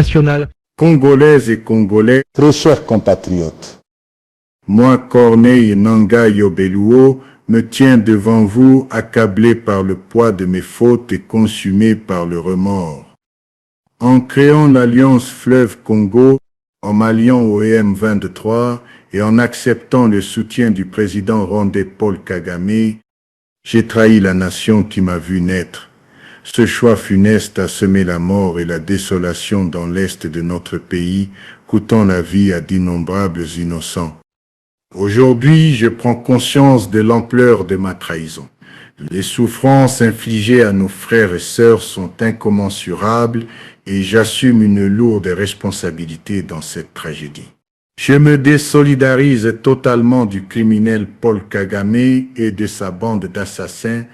nationale. Congolaises et Congolais, Très chers compatriotes, moi Corneille Nangaa Yobéluo me tiens devant vous accablé par le poids de mes fautes et consumé par le remords. En créant l'alliance Fleuve Congo, en m'alliant au M23 et en acceptant le soutien du président rwandais Paul Kagame, j'ai trahi la nation qui m'a vu naître. Ce choix funeste a semé la mort et la désolation dans l'est de notre pays, coûtant la vie à d'innombrables innocents. Aujourd'hui, je prends conscience de l'ampleur de ma trahison. Les souffrances infligées à nos frères et sœurs sont incommensurables et j'assume une lourde responsabilité dans cette tragédie. Je me désolidarise totalement du criminel Paul Kagame et de sa bande d'assassins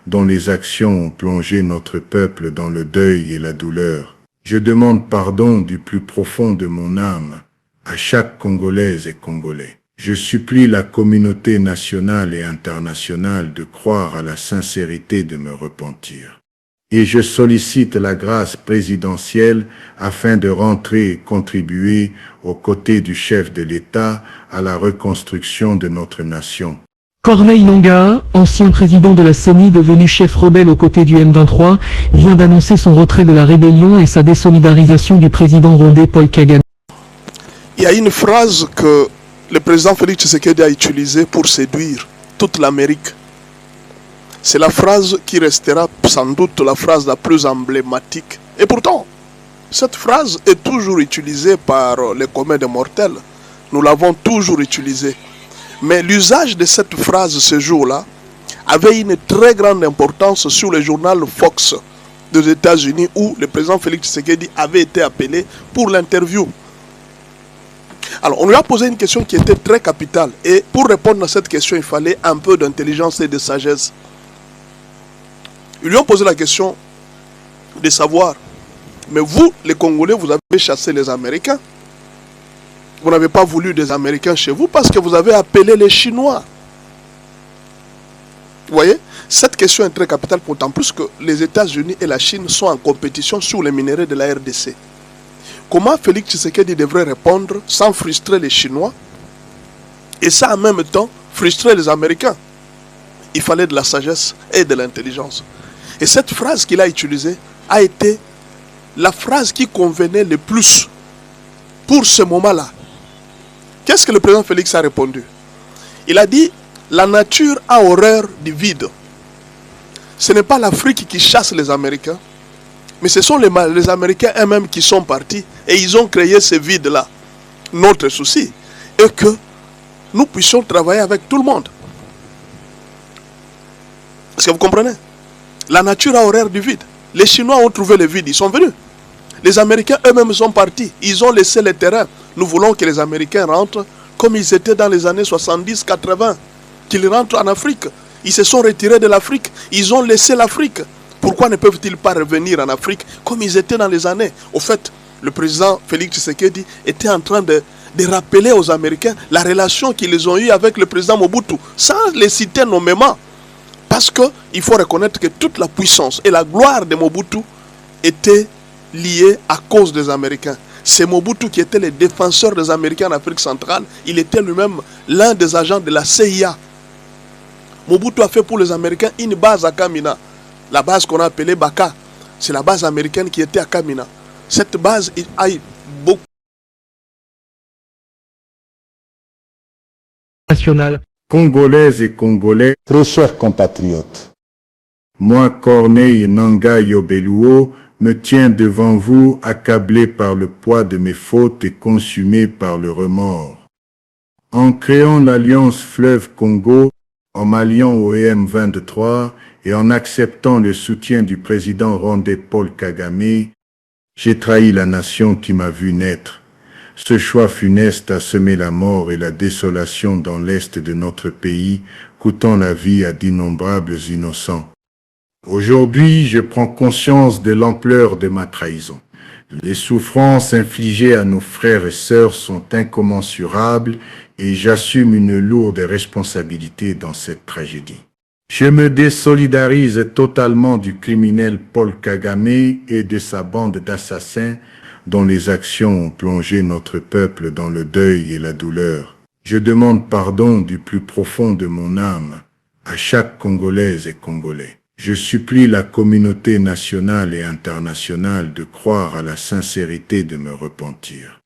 dont les actions ont plongé notre peuple dans le deuil et la douleur. Je demande pardon du plus profond de mon âme à chaque Congolaise et Congolais. Je supplie la communauté nationale et internationale de croire à la sincérité de me repentir. Et je sollicite la grâce présidentielle afin de rentrer et contribuer aux côtés du chef de l'État à la reconstruction de notre nation. Corneille Nangaa, ancien président de la CENI devenu chef rebelle aux côtés du M23, vient d'annoncer son retrait de la rébellion et sa désolidarisation du président rwandais Paul Kagame. Il y a une phrase que le président Félix Tshisekedi a utilisée pour séduire toute l'Amérique. C'est la phrase qui restera sans doute la phrase la plus emblématique. Et pourtant, cette phrase est toujours utilisée par les communs des mortels. Nous l'avons toujours utilisée. Mais l'usage de cette phrase ce jour-là avait une très grande importance sur le journal Fox des États-Unis où le président Félix Tshisekedi avait été appelé pour l'interview. Alors, on lui a posé une question qui était très capitale. Et pour répondre à cette question, il fallait un peu d'intelligence et de sagesse. Ils lui ont posé la question de savoir, mais vous, les Congolais, vous avez chassé les Américains. Vous n'avez pas voulu des Américains chez vous parce que vous avez appelé les Chinois. Vous voyez, cette question est très capitale, d'autant plus que les États-Unis et la Chine sont en compétition sur les minéraux de la RDC. Comment Félix Tshisekedi devrait répondre sans frustrer les Chinois et ça en même temps frustrer les Américains? Il fallait de la sagesse et de l'intelligence. Et cette phrase qu'il a utilisée a été la phrase qui convenait le plus pour ce moment-là. Qu'est-ce que le président Félix a répondu? Il a dit, la nature a horreur du vide. Ce n'est pas l'Afrique qui chasse les Américains, mais ce sont les Américains eux-mêmes qui sont partis et ils ont créé ce vide-là. Notre souci est que nous puissions travailler avec tout le monde. Est-ce que vous comprenez? La nature a horreur du vide. Les Chinois ont trouvé le vide, ils sont venus. Les Américains eux-mêmes sont partis, ils ont laissé les terrains. Nous voulons que les Américains rentrent comme ils étaient dans les années 70-80, qu'ils rentrent en Afrique. Ils se sont retirés de l'Afrique, ils ont laissé l'Afrique. Pourquoi ne peuvent-ils pas revenir en Afrique comme ils étaient dans les années? Au fait, le président Félix Tshisekedi était en train de rappeler aux Américains la relation qu'ils ont eue avec le président Mobutu, sans les citer nommément. Parce qu'il faut reconnaître que toute la puissance et la gloire de Mobutu étaient liées à cause des Américains. C'est Mobutu qui était le défenseur des Américains en Afrique centrale. Il était lui-même l'un des agents de la CIA. Mobutu a fait pour les Américains une base à Kamina. La base qu'on a appelée Baka. C'est la base américaine qui était à Kamina. Cette base a eu beaucoup Nationale. Congolaises et Congolais, très chers compatriotes, moi Corneille Nangaa Yobéluo me tiens devant vous accablé par le poids de mes fautes et consumé par le remords. En créant l'alliance Fleuve Congo, en m'alliant au M23 et en acceptant le soutien du président rwandais Paul Kagame, j'ai trahi la nation qui m'a vu naître. Ce choix funeste a semé la mort et la désolation dans l'est de notre pays, coûtant la vie à d'innombrables innocents. Aujourd'hui, je prends conscience de l'ampleur de ma trahison. Les souffrances infligées à nos frères et sœurs sont incommensurables et j'assume une lourde responsabilité dans cette tragédie. Je me désolidarise totalement du criminel Paul Kagame et de sa bande d'assassins dont les actions ont plongé notre peuple dans le deuil et la douleur. Je demande pardon du plus profond de mon âme à chaque Congolaise et Congolais. Je supplie la communauté nationale et internationale de croire à la sincérité de me repentir.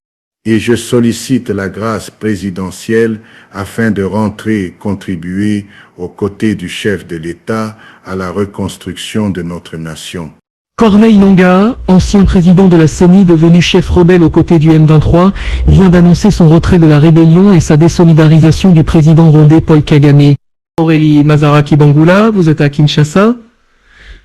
Et je sollicite la grâce présidentielle afin de rentrer et contribuer aux côtés du chef de l'État à la reconstruction de notre nation. Corneille Nangaa, ancien président de la CENI devenu chef rebelle aux côtés du M23, vient d'annoncer son retrait de la rébellion et sa désolidarisation du président rwandais Paul Kagame. Aurélie Mazaraki-Bangula, vous êtes à Kinshasa.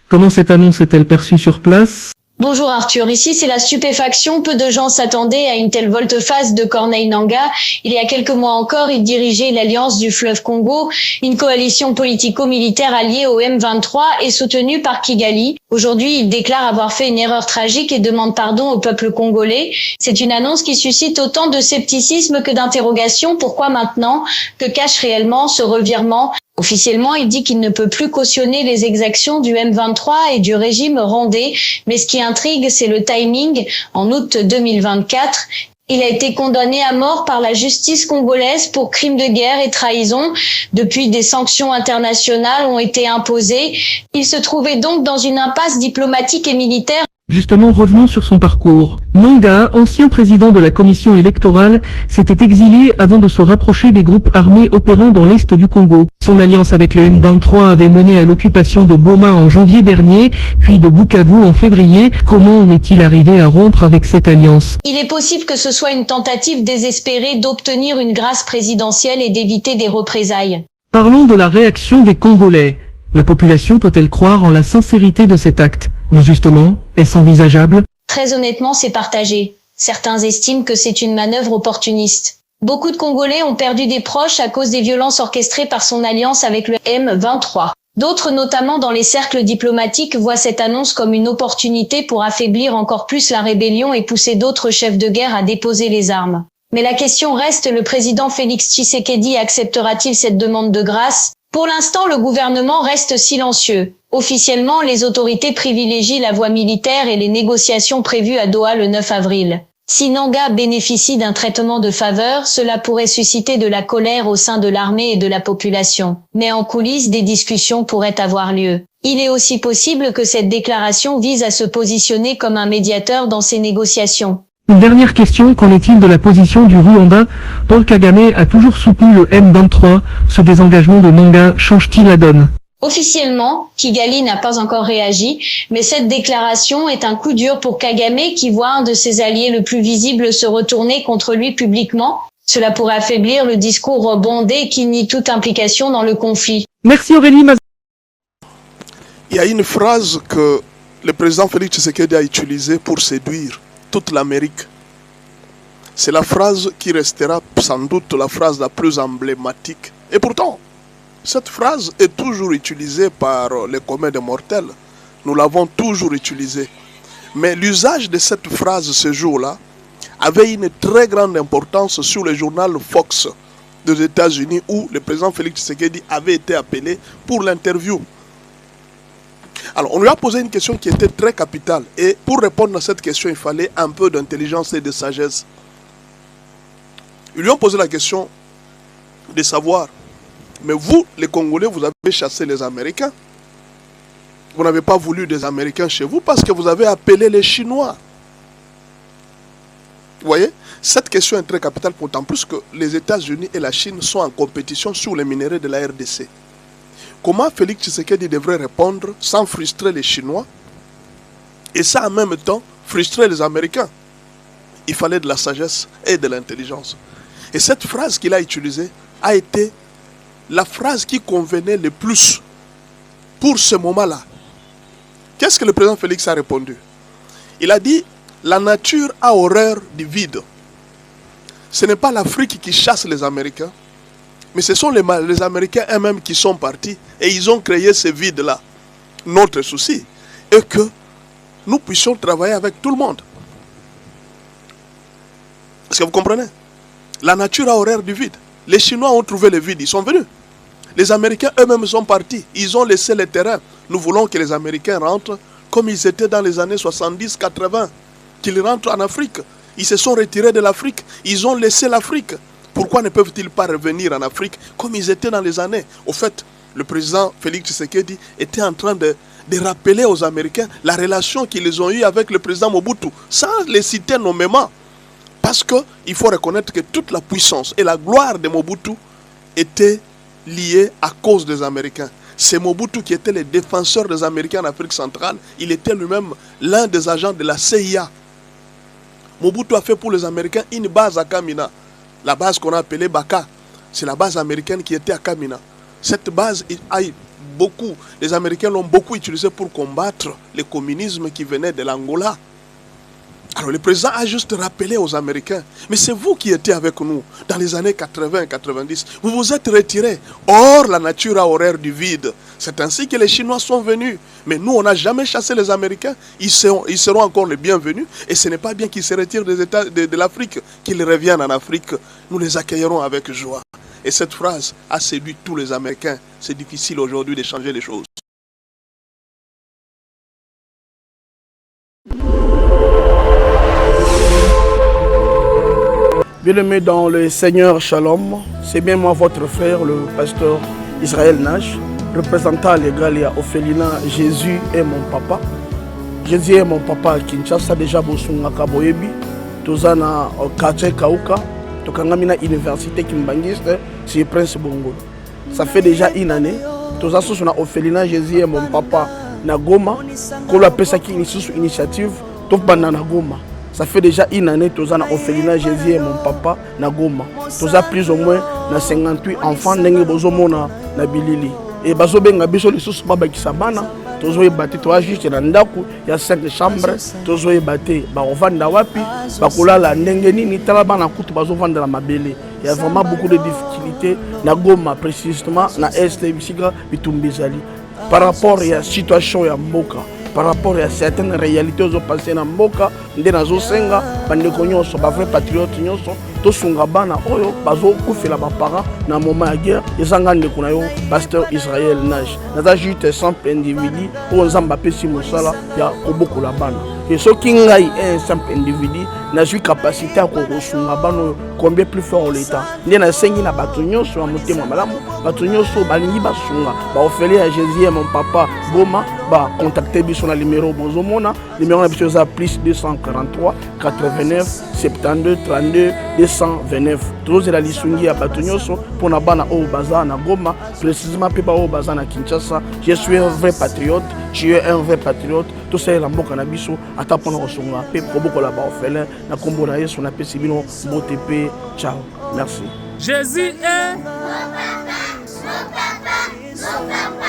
Comment cette annonce est-elle perçue sur place ? Bonjour Arthur, ici c'est la stupéfaction. Peu de gens s'attendaient à une telle volte-face de Corneille Nangaa. Il y a quelques mois encore, il dirigeait l'Alliance du fleuve Congo, une coalition politico-militaire alliée au M23 et soutenue par Kigali. Aujourd'hui, il déclare avoir fait une erreur tragique et demande pardon au peuple congolais. C'est une annonce qui suscite autant de scepticisme que d'interrogations. Pourquoi maintenant ? Que cache réellement ce revirement ? Officiellement, il dit qu'il ne peut plus cautionner les exactions du M23 et du régime rwandais, mais ce qui intrigue, c'est le timing. En août 2024, il a été condamné à mort par la justice congolaise pour crimes de guerre et trahison. Depuis, des sanctions internationales ont été imposées. Il se trouvait donc dans une impasse diplomatique et militaire. Justement, revenons sur son parcours. Nangaa, ancien président de la commission électorale, s'était exilé avant de se rapprocher des groupes armés opérant dans l'est du Congo. Son alliance avec le M23 avait mené à l'occupation de Goma en janvier dernier, puis de Bukavu en février. Comment en est-il arrivé à rompre avec cette alliance ? Il est possible que ce soit une tentative désespérée d'obtenir une grâce présidentielle et d'éviter des représailles. Parlons de la réaction des Congolais. La population peut-elle croire en la sincérité de cet acte ? Mais justement, est-ce envisageable ? Très honnêtement, c'est partagé. Certains estiment que c'est une manœuvre opportuniste. Beaucoup de Congolais ont perdu des proches à cause des violences orchestrées par son alliance avec le M23. D'autres, notamment dans les cercles diplomatiques, voient cette annonce comme une opportunité pour affaiblir encore plus la rébellion et pousser d'autres chefs de guerre à déposer les armes. Mais la question reste, le président Félix Tshisekedi acceptera-t-il cette demande de grâce ? Pour l'instant, le gouvernement reste silencieux. Officiellement, les autorités privilégient la voie militaire et les négociations prévues à Doha le 9 avril. Si Nangaa bénéficie d'un traitement de faveur, cela pourrait susciter de la colère au sein de l'armée et de la population. Mais en coulisses, des discussions pourraient avoir lieu. Il est aussi possible que cette déclaration vise à se positionner comme un médiateur dans ces négociations. Une dernière question, qu'en est-il de la position du Rwanda ? Paul Kagame a toujours soutenu le M23. Ce désengagement de Nangaa change-t-il la donne ? Officiellement, Kigali n'a pas encore réagi, mais cette déclaration est un coup dur pour Kagame qui voit un de ses alliés le plus visible se retourner contre lui publiquement. Cela pourrait affaiblir le discours rwandais qui nie toute implication dans le conflit. Merci Aurélie Mazaraki. Il y a une phrase que le président Félix Tshisekedi a utilisée pour séduire toute l'Amérique. C'est la phrase qui restera sans doute la phrase la plus emblématique. Et pourtant, cette phrase est toujours utilisée par les communs des mortels. Nous l'avons toujours utilisée. Mais l'usage de cette phrase ce jour-là avait une très grande importance sur le journal Fox des États-Unis où le président Félix Tshisekedi avait été appelé pour l'interview. Alors, on lui a posé une question qui était très capitale. Et pour répondre à cette question, il fallait un peu d'intelligence et de sagesse. Ils lui ont posé la question de savoir, mais vous, les Congolais, vous avez chassé les Américains. Vous n'avez pas voulu des Américains chez vous parce que vous avez appelé les Chinois. Vous voyez, cette question est très capitale, d'autant plus que les États-Unis et la Chine sont en compétition sur les minéraux de la RDC. Comment Félix Tshisekedi devrait répondre sans frustrer les Chinois et ça en même temps frustrer les Américains? Il fallait de la sagesse et de l'intelligence. Et cette phrase qu'il a utilisée a été la phrase qui convenait le plus pour ce moment-là. Qu'est-ce que le président Félix a répondu? Il a dit, la nature a horreur du vide. Ce n'est pas l'Afrique qui chasse les Américains, mais ce sont les Américains eux-mêmes qui sont partis et ils ont créé ce vide-là. Notre souci est que nous puissions travailler avec tout le monde. Est-ce que vous comprenez? La nature a horreur du vide. Les Chinois ont trouvé le vide, ils sont venus. Les Américains eux-mêmes sont partis, ils ont laissé le terrain. Nous voulons que les Américains rentrent comme ils étaient dans les années 70-80. qu'ils rentrent en Afrique. Ils se sont retirés de l'Afrique. Ils ont laissé l'Afrique. Pourquoi ne peuvent-ils pas revenir en Afrique comme ils étaient dans les années? Au fait, le président Félix Tshisekedi était en train de rappeler aux Américains la relation qu'ils ont eue avec le président Mobutu, sans les citer nommément. Parce qu'il faut reconnaître que toute la puissance et la gloire de Mobutu étaient liées à cause des Américains. C'est Mobutu qui était le défenseur des Américains en Afrique centrale. Il était lui-même l'un des agents de la CIA. Mobutu a fait pour les Américains une base à Kamina. La base qu'on a appelée Baka. C'est la base américaine qui était à Kamina. Cette base, les Américains l'ont beaucoup utilisée pour combattre le communisme qui venait de l'Angola. Alors le président a juste rappelé aux Américains, mais c'est vous qui étiez avec nous dans les années 80-90. Vous vous êtes retirés. Or, la nature a horreur du vide. C'est ainsi que les Chinois sont venus. Mais nous, on n'a jamais chassé les Américains. Ils seront encore les bienvenus. Et ce n'est pas bien qu'ils se retirent des États de l'Afrique, qu'ils reviennent en Afrique. Nous les accueillerons avec joie. Et cette phrase a séduit tous les Américains. C'est difficile aujourd'hui de changer les choses. Bien-aimé dans le Seigneur Shalom, c'est bien moi votre frère, le pasteur Israël Nash, représentant légal et Ophelina. Jésus est mon papa. Jésus est mon papa à Kinshasa, déjà Bosunga Kaboyebi, Tozana quartier Kauka, Tokangamina Université Kimbangiste, c'est Prince Bongo. Ça fait déjà une année, Toza Sosuna Ophelina, Jésus est mon papa, Nagoma, Kola Pesaki initiative, Topana Nagoma. Ça fait déjà une année que nous avons Ophelina Jésus et mon papa na Goma. Nous avons plus ou moins 58 enfants na Bilili. Et bazo benga biso lisusu baba kisabana. Tozo ebate to juste na ndaku ya 5 chambres. Tozo ebate ba ovanda wapi bakolala ndenge nini tala bana kutu bazo vanda la mabele. Il y a vraiment beaucoup de difficultés na Goma précisément na est bisika bitumbizali. Par rapport à la situation ya mboka. Par rapport à certaines réalités aux passées dans Mboka, ndé nazo senga bandeko nyonso ba vrai patriote nyonso to sunga bana oyo bazo kufela ba parents na moment ya guerre ezanga ndeko na yo pasteur Israël Nash. Naza juste simple individu o nzamba pesi mosala ya kobokola bana. Et ce qui ngai un simple individu n'a eu capacité à kosunga bana combien plus fort l'état. Ndé na sengi na bato nyonso ya motema malamu, bato nyonso balingi basunga ba ofele à Jésus mon papa Goma ba contacter biso na numéro bozomona numéro na biso za plus 243 89 72 32 229. Tous la lisungi ya bato nyonso pona bana o baza na Goma précisément pe ba o baza na Kinshasa. Je suis un vrai patriote, tu es un vrai patriote. Tout ça la mboka na biso ata pona kosonga pe kobokola ba ofele na kombo na Yesu na pesi bino motepe. Ciao. Merci. Jésus est mon papa, mon papa, mon papa.